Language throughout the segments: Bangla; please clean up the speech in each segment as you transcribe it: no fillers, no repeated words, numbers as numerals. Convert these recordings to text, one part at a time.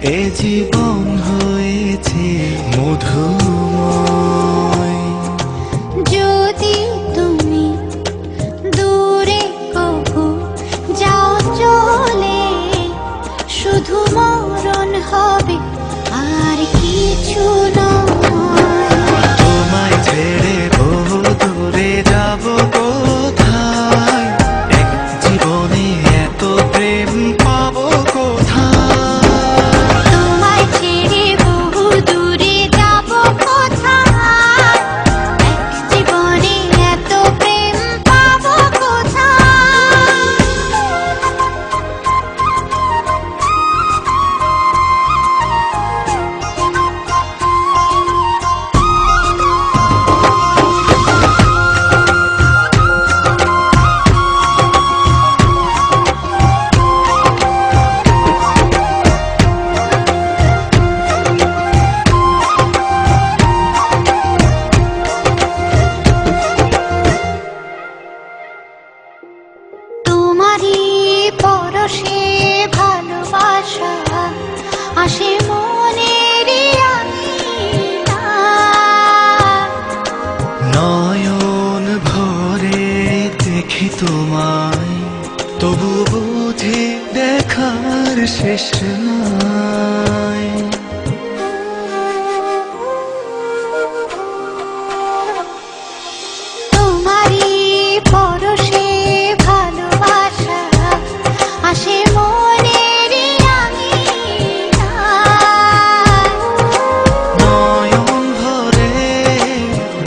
এ জীবন হয়েছে মধুময়। যদি তুমি দূরে কবু যাও চলে, শুধু মরণ হবে আর কিছু নয়। তোমায় ছেড়ে বহু দূরে যাব কোথায়, এক জীবনে এত প্রেম পাবো কোথায়। তোমায় ছেড়ে বহু দূরে যাব কোথায়, এক জীবনে এত প্রেম পাবো কোথায়। তোমারই পরশে ভালোবাসা আসে মনের নয়ন ভরে দেখি তোমায়, তবু বুঝি দেখার শেষ নাই। তোমারই পরশে ভালোবাসা আসে মনের নয়ন ভরে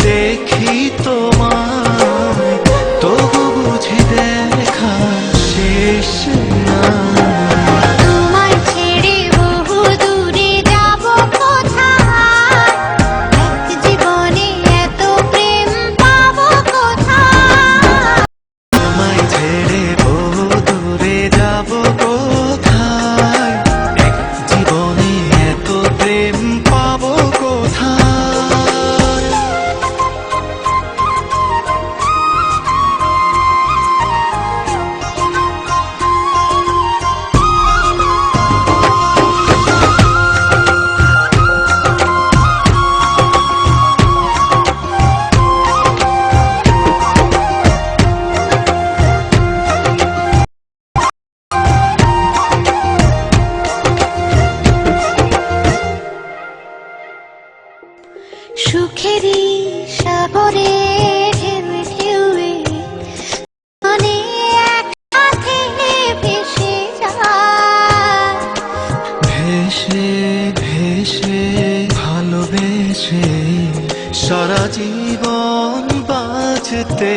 দেখি তোমায়, তবু বুঝি দেখার শেষ নাই। তোমায় ছেড়ে বহু দূরে যাব কোথায়, এক জীবনে এত প্রেম পাবো কোথায়। তোমায় ছেড়ে বহু দূরে যাব কোথায়, এক জীবনে এত প্রেম পাবো কোথায়। সুখেরই সাগরে ঢেউয়ে ঢেউয়ে মানে একসাথে ভেসে যায়। ভেসে ভেসে ভালোবেসে সারা জীবন বাঁচতে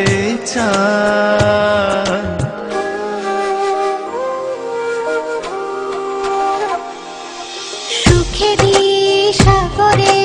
চাই। সুখেরই সাগরে